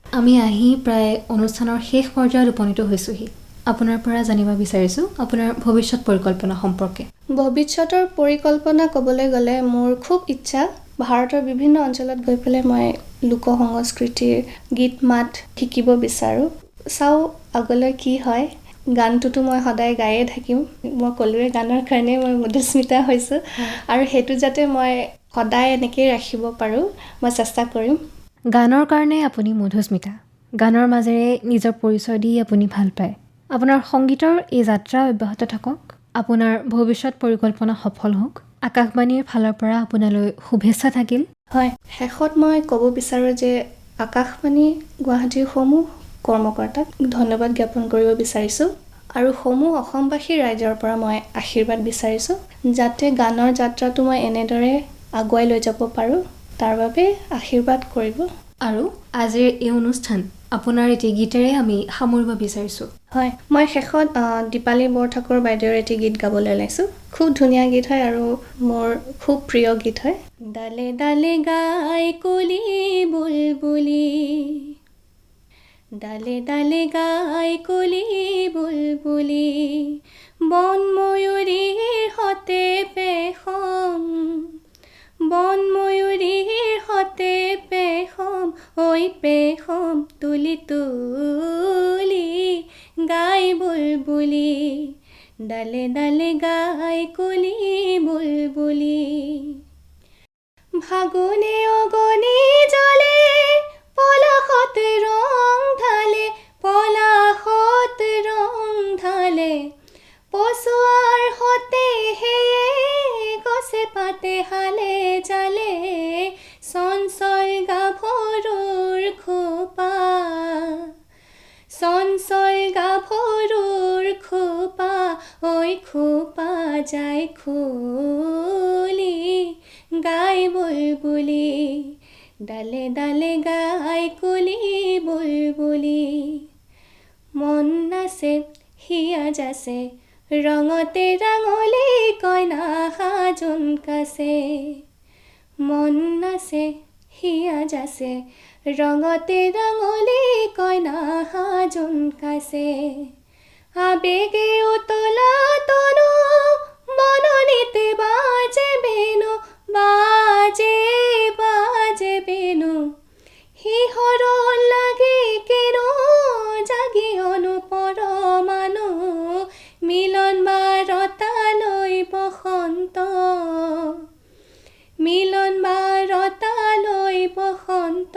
Speaker 3: আমি আহি প্ৰায় অনুষ্ঠানৰ শেষ পৰ্যায়ত উপনীত হৈছোঁহি। আপোনাৰ পৰা জানিব বিচাৰিছোঁ আপোনাৰ ভৱিষ্যত পৰিকল্পনা সম্পৰ্কে।
Speaker 4: ভৱিষ্যতৰ পৰিকল্পনা ক'বলৈ গ'লে মোৰ খুব ইচ্ছা ভাৰতৰ বিভিন্ন অঞ্চলত গৈ পেলাই মই লোক সংস্কৃতিৰ গীত মাত শিকিব বিচাৰোঁ। চাওঁ আগলৈ কি হয়। গানটোতো মই সদায় গায়ে থাকিম। মই ক'লোৱে গানৰ কাৰণে মই মধুস্মিতা হৈছোঁ আৰু সেইটো যাতে মই সদায় এনেকৈয়ে ৰাখিব পাৰোঁ মই চেষ্টা কৰিম।
Speaker 3: গানৰ কাৰণে আপুনি মধুস্মিতা, গানৰ মাজেৰে নিজৰ পৰিচয় দি আপুনি ভাল পায়। আপোনাৰ সংগীতৰ এই যাত্ৰা অব্যাহত থাকক, আপোনাৰ ভৱিষ্যত পৰিকল্পনা সফল হওক। আকাশবাণীৰ ফালৰ পৰা আপোনালৈ শুভেচ্ছা থাকিল।
Speaker 4: হয়, শেষত মই ক'ব বিচাৰোঁ যে আকাশবাণী গুৱাহাটীৰ সমূহ কৰ্মকৰ্তাক ধন্যবাদ জ্ঞাপন কৰিব বিচাৰিছোঁ আৰু সমূহ অসমবাসী ৰাইজৰ পৰা মই আশীৰ্বাদ বিচাৰিছোঁ যাতে গানৰ যাত্ৰাটো মই এনেদৰে আগুৱাই লৈ যাব পাৰোঁ, তাৰ বাবে আশীৰ্বাদ কৰিব।
Speaker 3: আৰু আজিৰ এই অনুষ্ঠান আপোনাৰ এটি গীতেৰে আমি সামৰিব বিচাৰিছোঁ।
Speaker 4: হয়, মই শেষত দীপালী বৰঠাকুৰ বাইদেউৰ এটি গীত গাবলৈ ওলাইছোঁ। খুব ধুনীয়া গীত হয় আৰু মোৰ খুব প্ৰিয় গীত হয়। ডালে ডালে গাই কুলি বুলবুলি, ডালে ডালে গাই কুলি বুলবুলি, বন ময়ূৰীৰ সতে পেখম, বন ময়ূৰীৰ সতে পেখম, ঐ পেখম তুলি তুলি গাই বুলবুলি, ডালে ডালে গাই কুলি বুলবুলি। ফাগুনে অগনি জলে পলাশত ৰং ঢালে, পলাশত ৰং ঢালে, পচুৱাৰ সতে সেয়ে গছে পাতে হালে জালে, চঞ্চল গাভৰুৰ খোপা, চঞ্চল গাভৰুৰ খোপা, ঐ খোপা যায় খুলি গাই বুলবুলি, ডালে ডালে গাই কুলি বুলবুলি। মন নাচে হিয়া যাচে ৰঙতে ৰাঙলী কইনা সাজোন কাছে, মন নাচে হিয়া যাচে ৰঙতে ৰাঙলী কইনা সাজোন কাছে, আবেগে উতলা তনু মননিতে বাজে বেনু, বাজে বাজে বেনু, শিহৰ লাগি কেনো জাগি অনুপৰ মানু, মিলন বাৰতালৈ বসন্ত, মিলন বাৰতালৈ বসন্ত,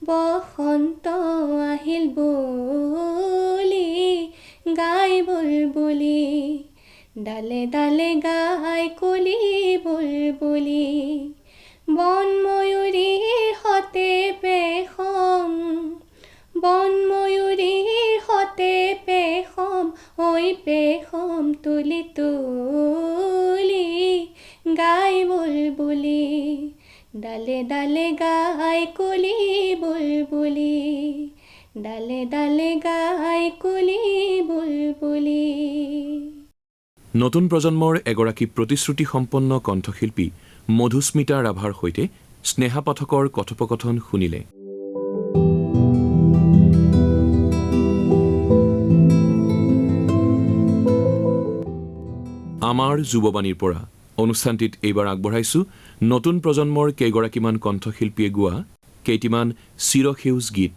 Speaker 4: বসন্ত আহিল বুলি গাই বুলবুলি, ডালে ডালে গাই কুলি বুলবুলি, বন ময়ূৰীৰ সতে পেখম, বন ময়ূৰীৰ সতে পেখম, ঐ পেখম তুলি তুলি গাই বুলবুলি, ডালে ডালে গাই কুলি বুলবুলি, ডালে ডালে গাই কুলি বুলবুলি।
Speaker 2: নতুন প্ৰজন্মৰ এগৰাকী প্ৰতিশ্ৰুতিসম্পন্ন কণ্ঠশিল্পী মধুস্মিতা ৰাভাৰ সৈতে স্নেহা পাঠকৰ কথোপকথন শুনিলে। আমাৰ যুৱবাণীৰ পৰা অনুষ্ঠানটিত এইবাৰ আগবঢ়াইছোঁ নতুন প্ৰজন্মৰ কেইগৰাকীমান কণ্ঠশিল্পীয়ে গোৱা কেইটিমান চিৰসেউজ গীত।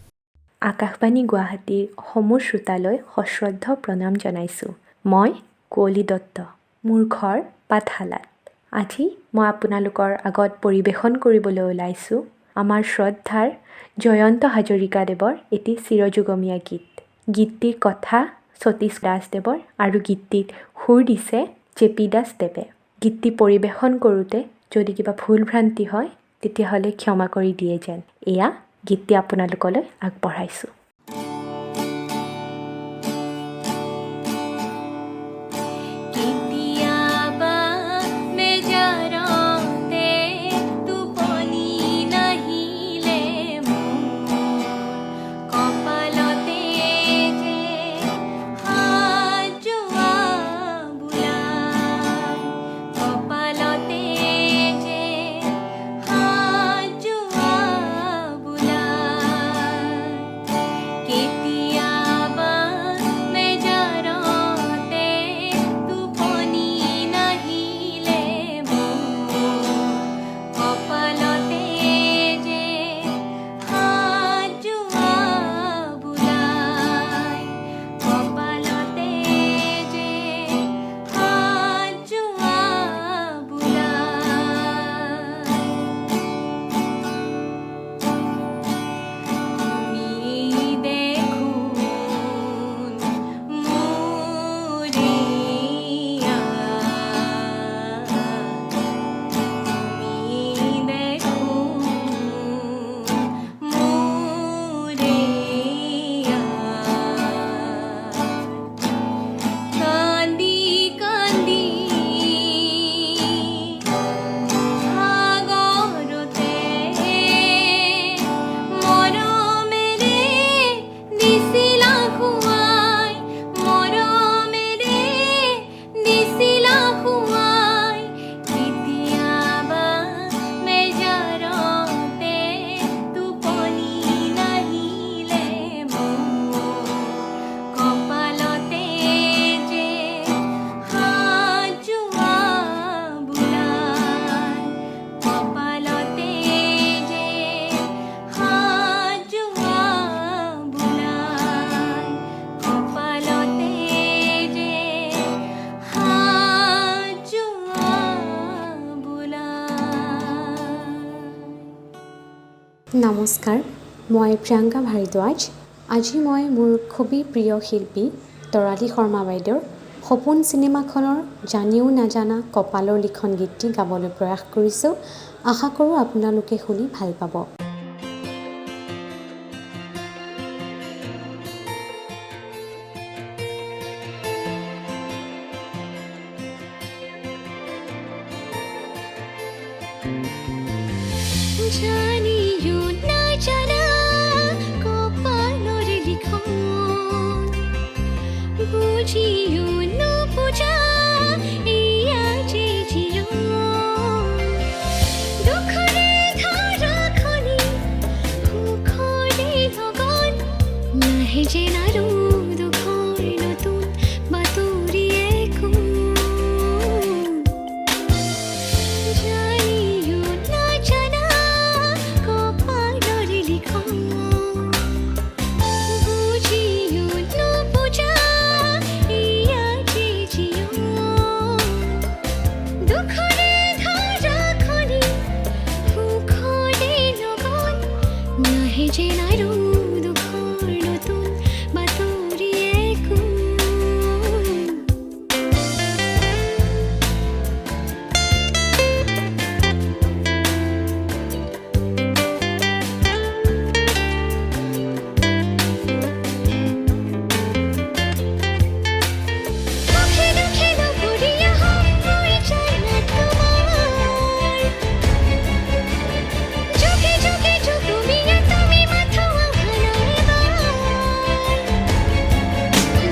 Speaker 5: আকাশবাণী গুৱাহাটীৰ সমূহ শ্ৰোতালৈ সশ্ৰদ্ধ প্ৰণাম জনাইছোঁ। মই কুঁৱলী দত্ত, মোৰ ঘৰ পাঠশালাত। আজি মই আপোনালোকৰ আগত পৰিৱেশন কৰিবলৈ ওলাইছোঁ আমাৰ শ্ৰদ্ধাৰ জয়ন্ত হাজৰিকাদেৱৰ এটি চিৰযুগমীয়া গীত। গীতটিৰ কথা সতীশ দাসদেৱৰ আৰু গীতটিত সুৰ দিছে জে পি দাসদেৱে। গীতটি পৰিৱেশন কৰোঁতে যদি কিবা ভুল ভ্ৰান্তি হয় তেতিয়াহ'লে ক্ষমা কৰি দিয়ে যেন। এয়া গীতটি আপোনালোকলৈ আগবঢ়াইছোঁ। নমস্কাৰ, মই প্ৰিয়ংকা ভাৰদ্বাজ। আজি মই মোৰ খুবেই প্ৰিয় শিল্পী তৰালী শৰ্মা বাইদেউৰ সপোন চিনেমাখনৰ জানিও নাজানা কপালৰ লিখন গীতটি গাবলৈ প্ৰয়াস কৰিছোঁ। আশা কৰোঁ আপোনালোকে শুনি ভাল পাব।
Speaker 6: জানিও নাজানা কপালৰ লিখন, বুজিও নুবুজা এয়া যে জীৱন। দুখৰে ধাৰাখনি সুখৰে লগন, নাহে যেন আৰু দুখৰ নতুন বাতৰি একো। জানিও নাজানা কপালৰ লিখন, বুজিও নুবুজা এয়া যে জীৱন। দুখৰে ধাৰাখনি সুখৰে লগন, নাহে যেন আৰু দুখৰ নতুন বাতৰি একো। দুখে দুখে নপৰিয়া হৈ যায় না তোমাৰ, যুগে যুগে যুগুমিয়া তুমি মাথো আভানৰ এবাৰ।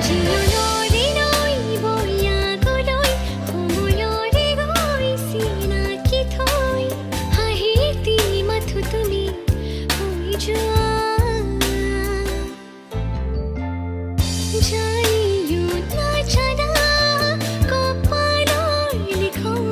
Speaker 6: জীৱনৰে নৈ বৈয়াগলৈ সময়ৰে গৈ চিনাকি থৈ, হাঁহিতি মাথো তুমি হৈ যোৱা। জানিও নাজানা কপালৰ লিখন,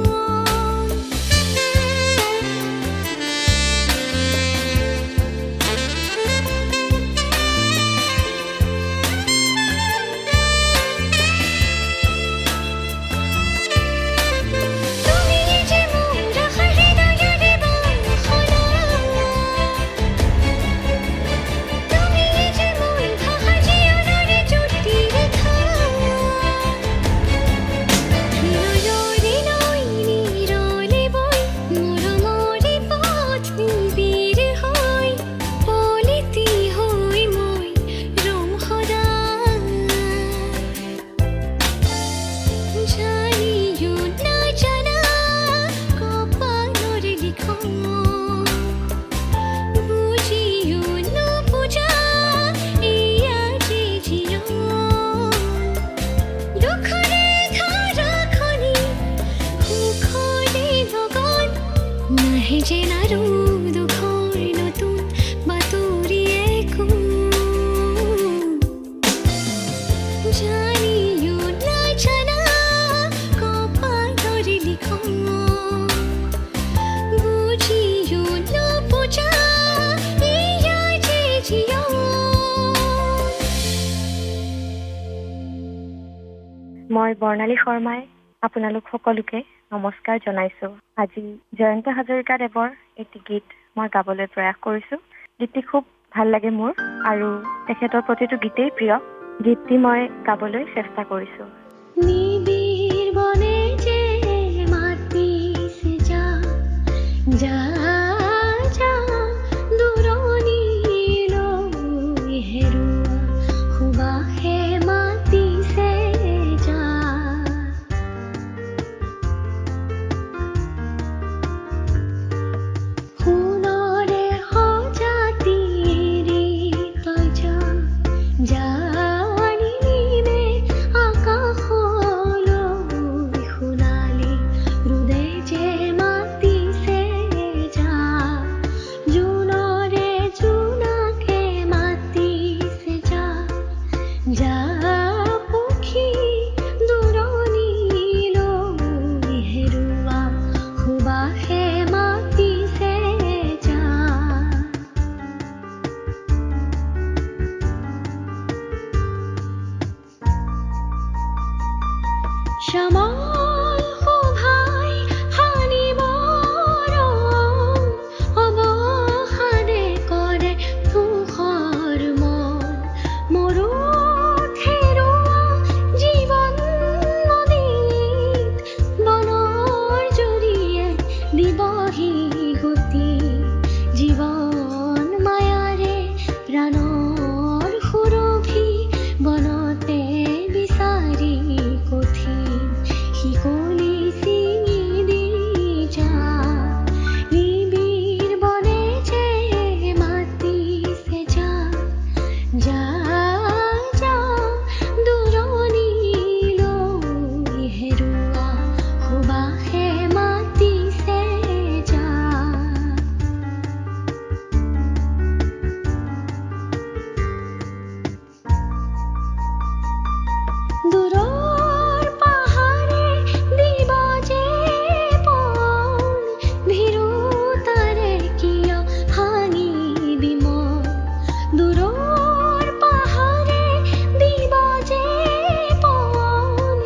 Speaker 6: তুমি যে মোৰ আশাৰ হৃদয়ৰে বাসনা, তুমি যে মোৰ ভাষা জীৱনৰে জ্যোতিৰে
Speaker 7: মই বৰ্ণালী শৰ্মাই আপোনালোক সকলোকে নমস্কাৰ জনাইছোঁ। আজি জয়ন্ত হাজৰিকাদেৱৰ এটি গীত মই গাবলৈ প্ৰয়াস কৰিছোঁ। গীতটি খুব ভাল লাগে মোৰ আৰু তেখেতৰ প্ৰতিটো গীতেই প্ৰিয়। গীতটি মই গাবলৈ চেষ্টা কৰিছোঁ।
Speaker 6: নিবিড় বনে যে মাতিছে যা যা যা দূৰণিলৈ হেৰুৱা সুবাসে মাতিছে যা সোণৰে সজাতিৰি তই যা যা নিনিবে আকাশলৈ সোণালী ৰোদে যে মাতিছে যা জোনৰে জোনাকে মাতিছে যা যা পক্ষী দূৰণিলৈ হেৰুৱা সুবাসে মাতিছে যা শ্যামল শোভাই সানিব ৰং অৱসানে কৰে ধূসৰ মন মৰুত হেৰুৱা জীৱন নদীত বনৰ জুৰিয়ে দিবহি গতি জীৱন মায়াৰে প্ৰাণৰ সুৰভি বনতে বিচাৰি কঠিন শিকলি ছিঙি দি যা নিবিড় বনে যে মাতিছে যা যা যা দূৰণিলৈ হেৰুৱা সুবাসে মাতিছে যা দূৰৰ পাহাৰে দিব যে পন ভীৰুতাৰে কিয় ভাঙিবি মন দূৰৰ পাহাৰে দিব যে পন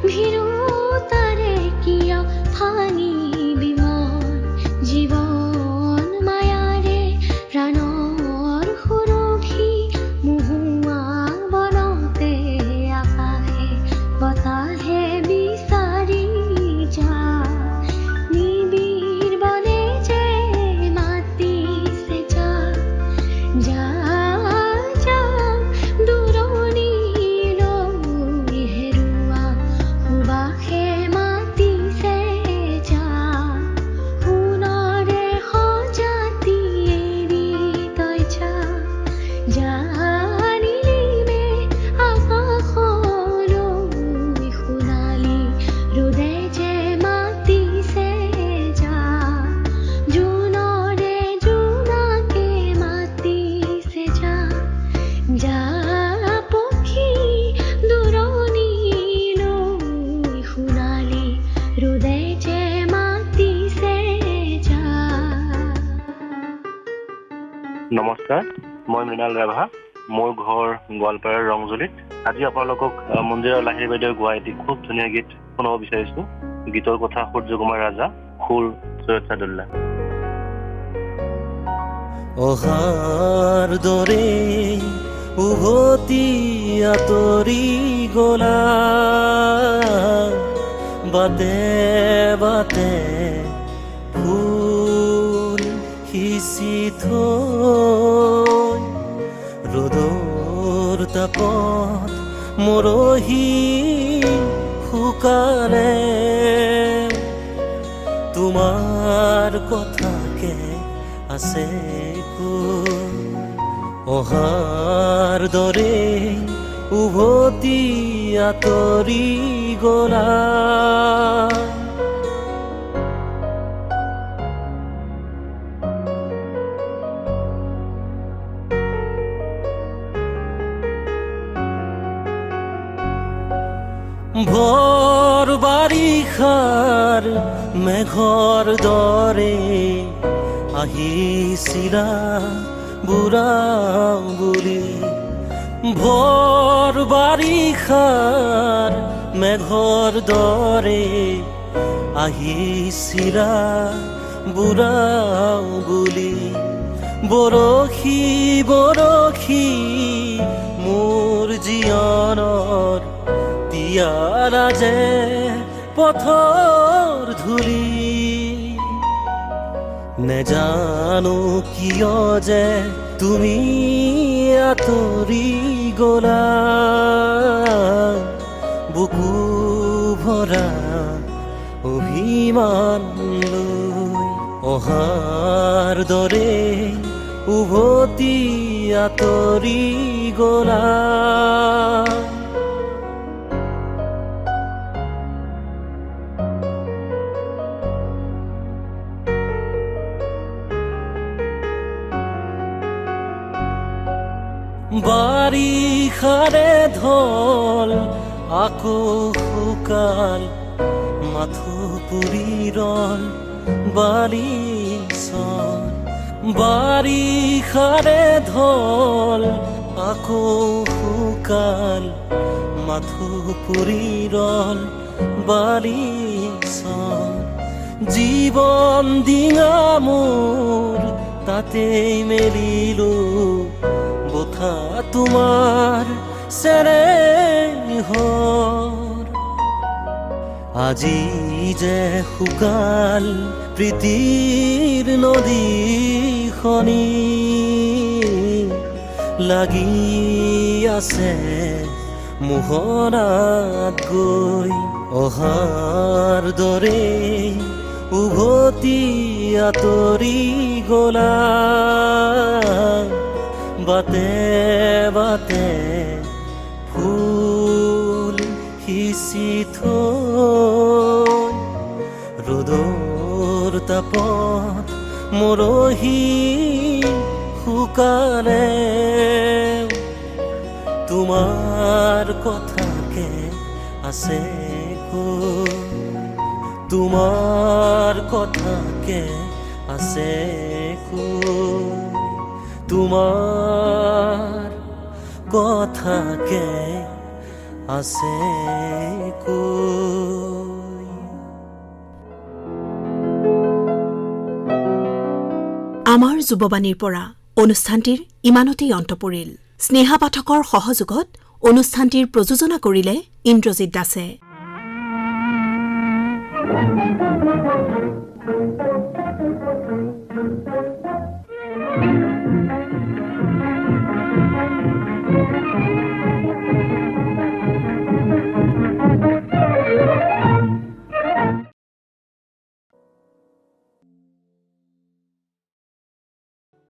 Speaker 6: ভীৰুতাৰে কিয় ভাঙিবি মন জীৱন মায়াৰে প্ৰাণৰ সুৰভি মুহুৱা বনতে আকাশে বতাহে বিচাৰি যা নিবিড় বনে যে মাতিছে যা যা যা দূৰণিলৈ হেৰুৱা সুবাসে মাতিছে যা সোণৰে সজাতি এৰি তই যা যা নিলিবে আকাশলৈ সোণালী ৰোদে যে মাতিছে যা জোনৰে জোনাকে মাতিছে যা যা পক্ষী দূৰণিলৈ সোণালী ৰোদে যে মাতিছে যা
Speaker 8: নমস্কাৰ, মই মৃণাল ৰাভা। মোৰ ঘৰ গোৱালপাৰাৰ ৰংজুলিত। আজি আপোনালোকক মন্দিৰৰ লাহিৰ বাইদেউ গোৱা এটি খুব ধুনীয়া গীত শুনাব বিচাৰিছোঁ। গীতৰ কথা সূৰ্য কুমাৰ ৰাজা, সুৰ সৈয়দ ছাদুল্লাহ।
Speaker 9: অহাৰ দৰে উভতি আঁতৰি গলা বাটে বাটে ফুল সিঁচি থৈ ৰ'দৰ তাপত মৰহি শুকালে তোমাৰ কথাকে আছে অহাৰ দৰে উভতি আঁতৰি গলা ভৰ বাৰিষাৰ মেঘৰ দৰে আহিছিলা বুঢ়া বুঢ়ী ভৰ বাৰিষাৰ মেঘৰ দৰে আহিছিলা বুঢ়াও বুলি বৰশী বৰশী মোৰ জীৱনৰ তিয়ালা যে পথৰ ধূলি নেজানো কিয় যে তুমি আঁতৰি গলা বুকু ভৰা অভিমান লৈ অহাৰ দৰে উভতি আঁতৰি গলা বাৰিষাৰে ঢল আকৌ শুকাল মাথো পুৰি ৰল বালিচৰ বাৰিষাৰে ঢল আকৌ শুকাল মাথো পুৰি ৰল বালিচৰ জীৱন ডিঙা মোৰ তাতেই মেলিলো বোথা তোমাৰ চেৰেহৰ আজি যে শুকাল প্ৰীতিৰ নদীখনি লাগি আছে মোহনাত গৈ অহাৰ দৰে উভতি আঁতৰি গলা বাটে বাটে ফুল সিঁচি থৈ ৰ'দৰ তাপত মৰহি শুকালে তোমাৰ কথাকে আছে কৈ তোমাৰ কথাকে আছে কৈ তোমাৰ কথাকে আছে কৈ
Speaker 10: আমাৰ যুৱবাণীৰ পৰা অনুষ্ঠানটিৰ ইমানতেই অন্ত পৰিল স্নেহা পাঠকৰ সহযোগত অনুষ্ঠানটিৰ প্ৰযোজনা কৰিলে ইন্দ্ৰজিৎ দাসে